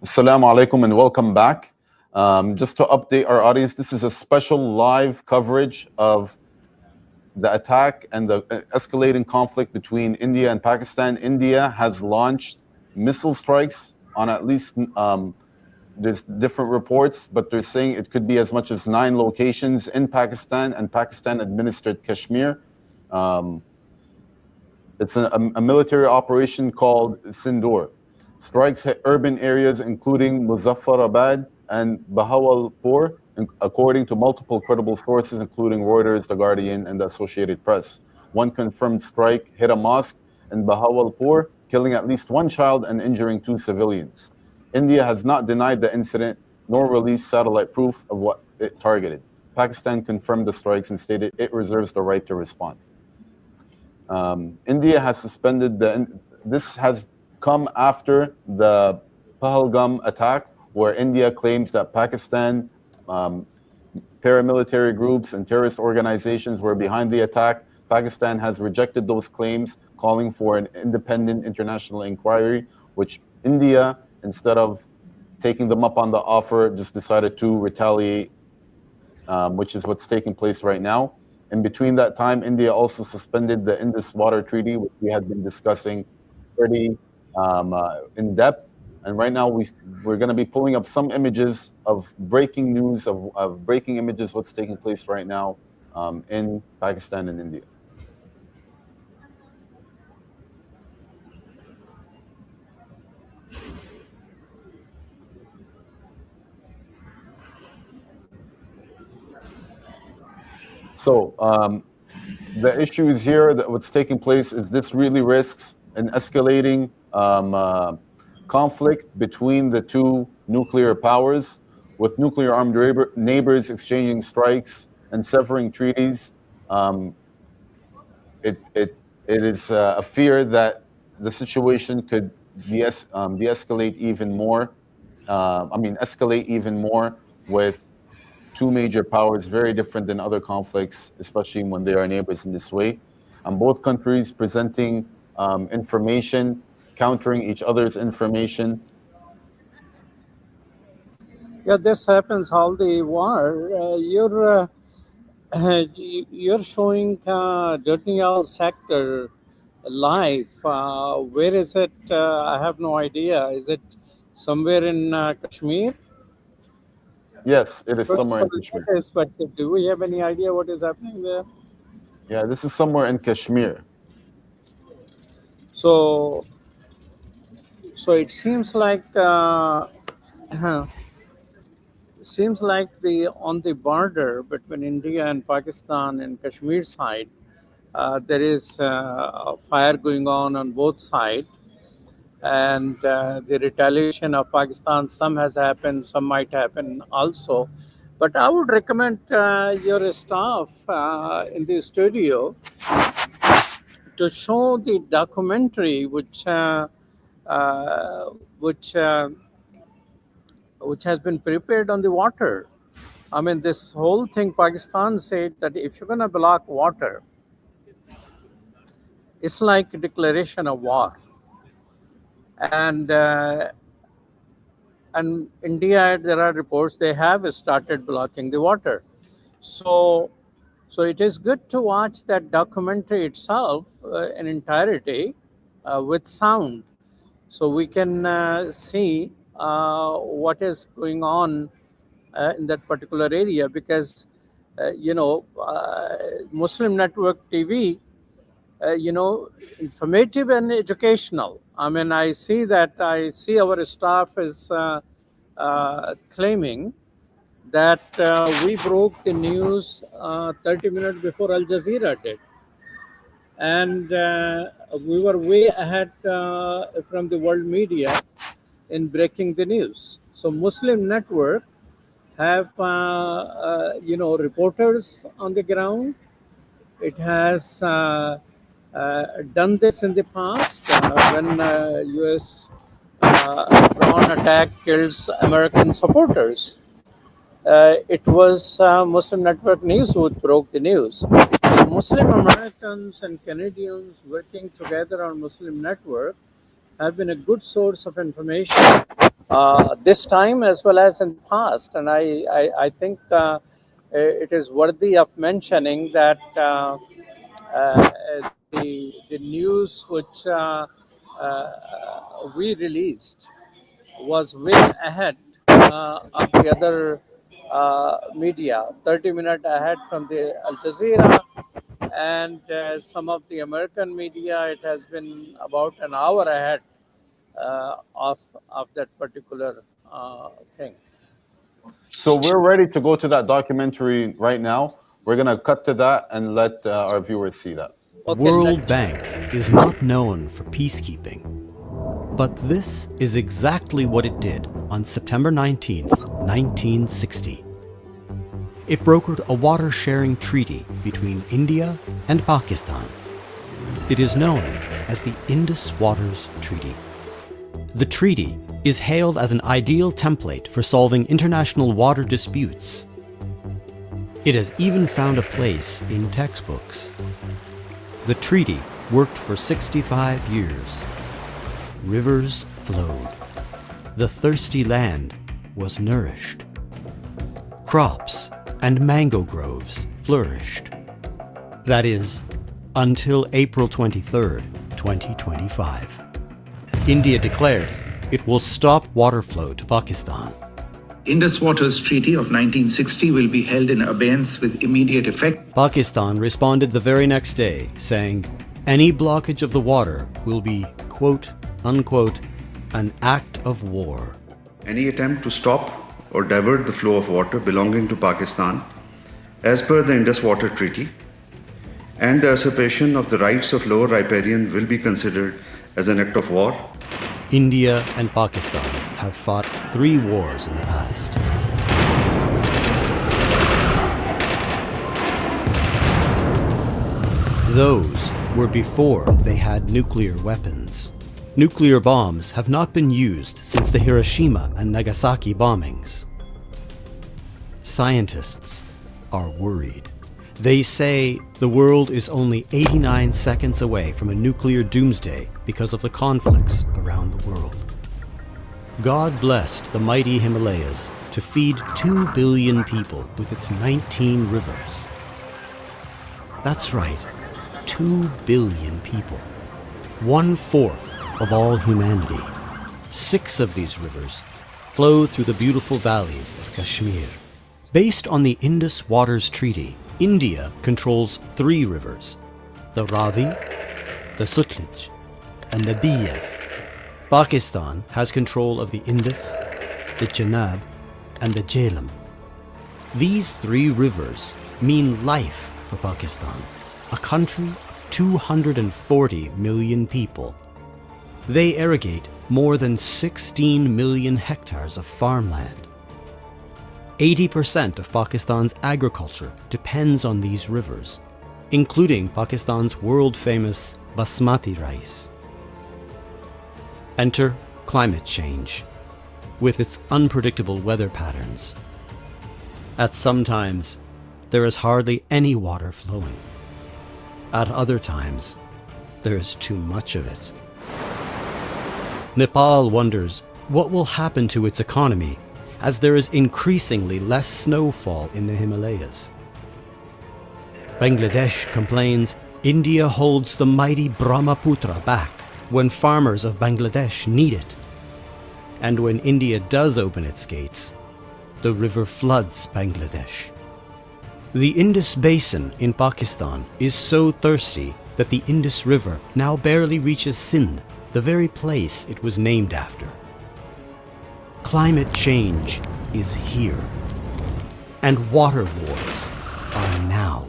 Assalamu alaikum and welcome back. Just to update our audience, this is a special live coverage of the attack and the escalating conflict between India and Pakistan. India has launched missile strikes on at least, there's different reports, but they're saying it could be as much as 9 locations in Pakistan and Pakistan-administered Kashmir. It's a military operation called Sindoor. Strikes hit urban areas including Muzaffarabad and Bahawalpur, according to multiple credible sources, including Reuters, The Guardian, and the Associated Press. One confirmed strike hit a mosque in Bahawalpur, killing at least 1 child and injuring 2 civilians. India has not denied the incident nor released satellite proof of what it targeted. Pakistan confirmed the strikes and stated it reserves the right to respond. India has suspended this has come after the Pahalgam attack, where India claims that Pakistan paramilitary groups and terrorist organizations were behind the attack. Pakistan has rejected those claims, calling for an independent international inquiry, which India, instead of taking them up on the offer, just decided to retaliate, which is what's taking place right now. In between that time, India also suspended the Indus Water Treaty, which we had been discussing pretty in depth. And right now, we're going to be pulling up some images of breaking news, of breaking images, what's taking place right now in Pakistan and India. So the issue is here that what's taking place is this really risks an escalating conflict between the two nuclear powers, with nuclear armed neighbors exchanging strikes and severing treaties. It is a fear that the situation could de-escalate even more. Escalate even more with two major powers, very different than other conflicts, especially when they are neighbors in this way. Both countries presenting information, countering each other's information. Yeah, this happens all the war. You're showing Dirtiyal sector live. Where is it? I have no idea. Is it somewhere in Kashmir? Yes, it is somewhere in Kashmir. But do we have any idea what is happening there? Yeah, this is somewhere in Kashmir. So it seems like on the border between India and Pakistan and Kashmir side, there is fire going on both sides, and the retaliation of Pakistan, some has happened, some might happen also. But I would recommend your staff in the studio to show the documentary which has been prepared on the water. I mean, this whole thing, Pakistan said that if you're going to block water, it's like a declaration of war. And India, there are reports they have started blocking the water. So it is good to watch that documentary itself in entirety with sound, so we can see what is going on in that particular area. Because Muslim Network TV, informative and educational. I mean, I see our staff is claiming that we broke the news 30 minutes before Al Jazeera did. And we were way ahead from the world media in breaking the news. So Muslim Network have, reporters on the ground. It has done this in the past when U.S. drone attack kills American supporters. It was Muslim Network News who broke the news. So Muslim Americans and Canadians working together on Muslim Network have been a good source of information this time as well as in the past. And I think it is worthy of mentioning that the news which we released was way ahead of the other media, 30 minutes ahead from the Al Jazeera, and some of the American media, it has been about an hour ahead of that particular thing. So we're ready to go to that documentary right now. We're going to cut to that and let our viewers see that. Okay, World Bank is not known for peacekeeping, but this is exactly what it did on September 19th, 1960. It brokered a water-sharing treaty between India and Pakistan. It is known as the Indus Waters Treaty. The treaty is hailed as an ideal template for solving international water disputes. It has even found a place in textbooks. The treaty worked for 65 years. Rivers flowed. The thirsty land was nourished. Crops and mango groves flourished. That is, until April 23rd, 2025. India declared it will stop water flow to Pakistan. Indus Waters Treaty of 1960 will be held in abeyance with immediate effect. Pakistan responded the very next day, saying, any blockage of the water will be, quote, unquote, an act of war. Any attempt to stop or divert the flow of water belonging to Pakistan, as per the Indus Water Treaty, and the usurpation of the rights of lower riparian will be considered as an act of war. India and Pakistan have fought 3 wars in the past. Those were before they had nuclear weapons. Nuclear bombs have not been used since the Hiroshima and Nagasaki bombings. Scientists are worried. They say the world is only 89 seconds away from a nuclear doomsday because of the conflicts around the world. God blessed the mighty Himalayas to feed 2 billion people with its 19 rivers. That's right, 2 billion people. 1/4 of all humanity. 6 of these rivers flow through the beautiful valleys of Kashmir. Based on the Indus Waters Treaty, India controls 3 rivers, the Ravi, the Sutlej, and the Bias. Pakistan has control of the Indus, the Chenab, and the Jhelum. These 3 rivers mean life for Pakistan, a country of 240 million people. They irrigate more than 16 million hectares of farmland. 80% of Pakistan's agriculture depends on these rivers, including Pakistan's world-famous basmati rice. Enter climate change, with its unpredictable weather patterns. At some times, there is hardly any water flowing. At other times, there is too much of it. Nepal wonders what will happen to its economy as there is increasingly less snowfall in the Himalayas. Bangladesh complains India holds the mighty Brahmaputra back when farmers of Bangladesh need it. And when India does open its gates, the river floods Bangladesh. The Indus Basin in Pakistan is so thirsty that the Indus River now barely reaches Sindh, the very place it was named after. Climate change is here, and water wars are now.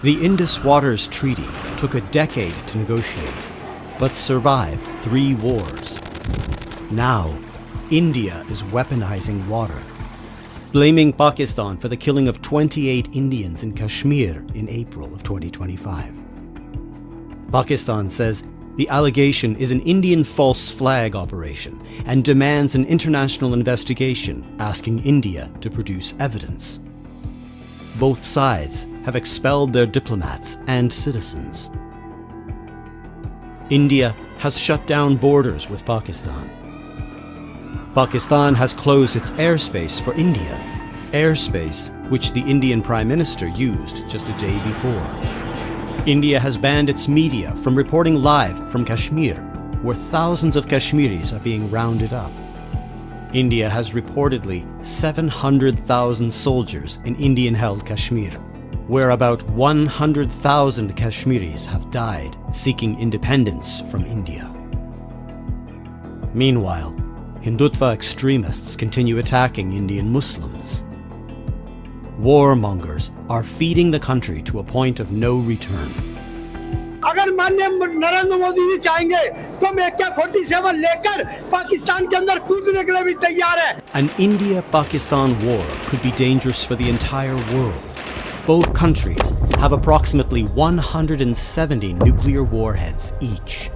The Indus Waters Treaty took a decade to negotiate, but survived 3 wars. Now, India is weaponizing water, blaming Pakistan for the killing of 28 Indians in Kashmir in April of 2025. Pakistan says the allegation is an Indian false flag operation and demands an international investigation, asking India to produce evidence. Both sides have expelled their diplomats and citizens. India has shut down borders with Pakistan. Pakistan has closed its airspace for India, airspace which the Indian Prime Minister used just a day before. India has banned its media from reporting live from Kashmir, where thousands of Kashmiris are being rounded up. India has reportedly 700,000 soldiers in Indian-held Kashmir, where about 100,000 Kashmiris have died seeking independence from India. Meanwhile, Hindutva extremists continue attacking Indian Muslims. Warmongers are feeding the country to a point of no return. अगर माननीय नरेंद्र मोदी जी चाहेंगे तो हम AK-47 लेकर पाकिस्तान के अंदर कूदने के लिए भी तैयार है. An India-Pakistan war could be dangerous for the entire world. Both countries have approximately 170 nuclear warheads each.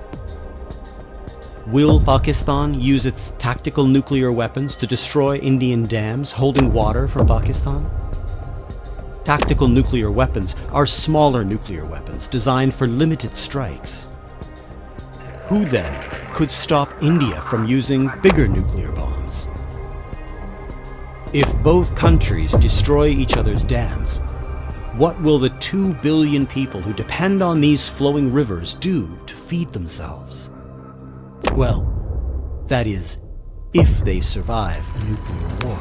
Will Pakistan use its tactical nuclear weapons to destroy Indian dams holding water for Pakistan? Tactical nuclear weapons are smaller nuclear weapons designed for limited strikes. Who then could stop India from using bigger nuclear bombs? If both countries destroy each other's dams, what will the 2 billion people who depend on these flowing rivers do to feed themselves? Well, that is, if they survive a nuclear war.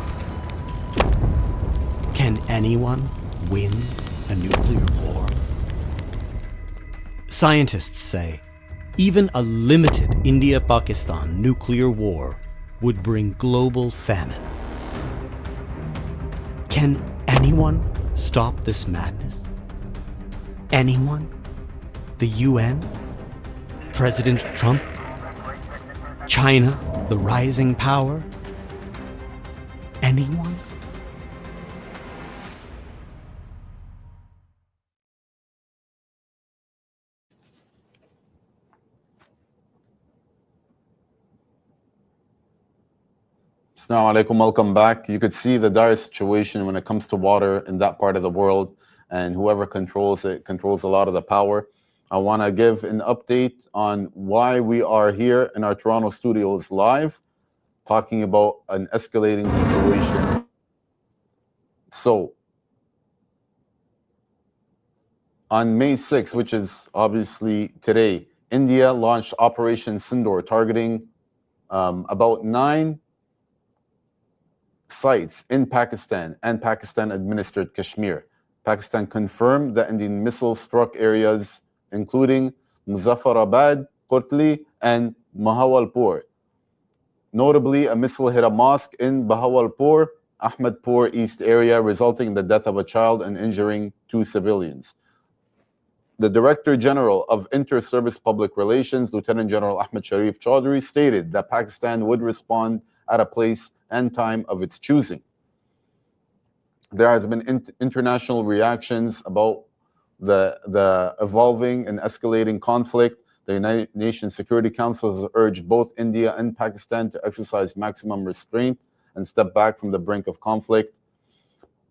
Can anyone win a nuclear war? Scientists say even a limited India-Pakistan nuclear war would bring global famine. Can anyone stop this madness? Anyone? The UN? President Trump? China, the rising power? Anyone? Assalamu alaikum, welcome back. You could see the dire situation when it comes to water in that part of the world, and whoever controls it controls a lot of the power. I want to give an update on why we are here in our Toronto studios live, talking about an escalating situation. So, on May 6th, which is obviously today, India launched Operation Sindoor, targeting about 9 sites in Pakistan and Pakistan-administered Kashmir. Pakistan confirmed that Indian missiles struck areas including Muzaffarabad, Kotli, and Bahawalpur. Notably, a missile hit a mosque in Bahawalpur, Ahmedpur East area, resulting in the death of a child and injuring 2 civilians. The Director General of Inter-Service Public Relations, Lieutenant General Ahmed Sharif Chaudhry, stated that Pakistan would respond at a place and time of its choosing. There has been international reactions about the evolving and escalating conflict. The United Nations Security Council has urged both India and Pakistan to exercise maximum restraint and step back from the brink of conflict.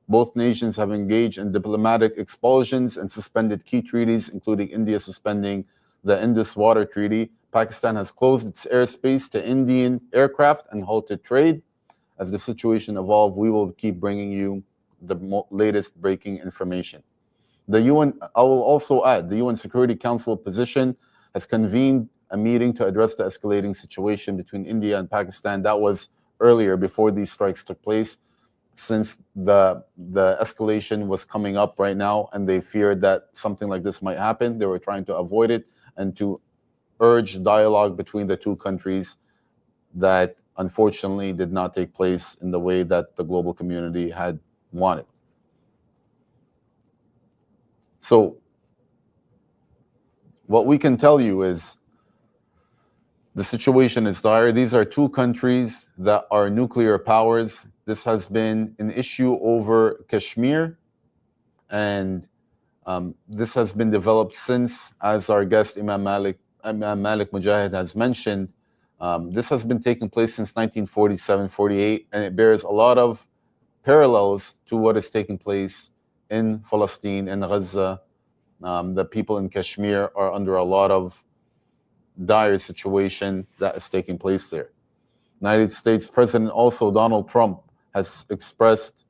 Both nations have engaged in diplomatic expulsions and suspended key treaties, including India suspending the Indus Water Treaty. Pakistan has closed its airspace to Indian aircraft and halted trade. As the situation evolves, we will keep bringing you the latest breaking information. The UN, I will also add, the UN Security Council position has convened a meeting to address the escalating situation between India and Pakistan. That was earlier, before these strikes took place, since the escalation was coming up right now, and they feared that something like this might happen. They were trying to avoid it and to urge dialogue between the 2 countries that unfortunately did not take place in the way that the global community had wanted. So what we can tell you is the situation is dire. These are 2 countries that are nuclear powers. This has been an issue over Kashmir, and this has been developed since, as our guest Imam Malik Mujahid has mentioned, this has been taking place since 1947-48, and it bears a lot of parallels to what is taking place in Palestine and Gaza. The people in Kashmir are under a lot of dire situation that is taking place there. United States President also Donald Trump has expressed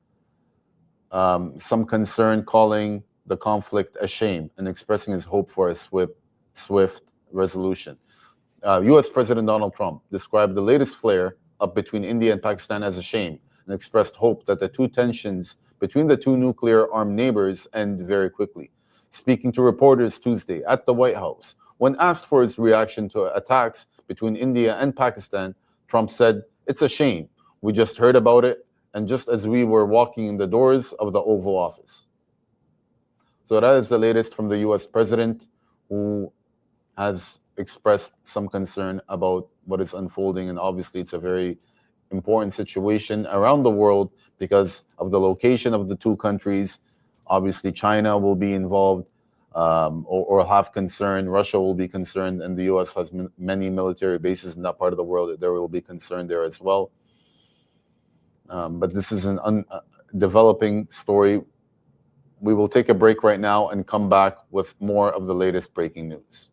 some concern, calling the conflict a shame and expressing his hope for a swift resolution. U.S. President Donald Trump described the latest flare-up between India and Pakistan as a shame and expressed hope that the 2 tensions between the 2 nuclear-armed neighbors end very quickly. Speaking to reporters Tuesday at the White House, when asked for his reaction to attacks between India and Pakistan, Trump said, "It's a shame. We just heard about it, and just as we were walking in the doors of the Oval Office." So that is the latest from the U.S. president, who has expressed some concern about what is unfolding. And obviously, it's a very important situation around the world because of the location of the 2 countries. Obviously, China will be involved or have concern. Russia will be concerned, and the U.S. has many military bases in that part of the world. There will be concern there as well. But this is an developing story. We will take a break right now and come back with more of the latest breaking news.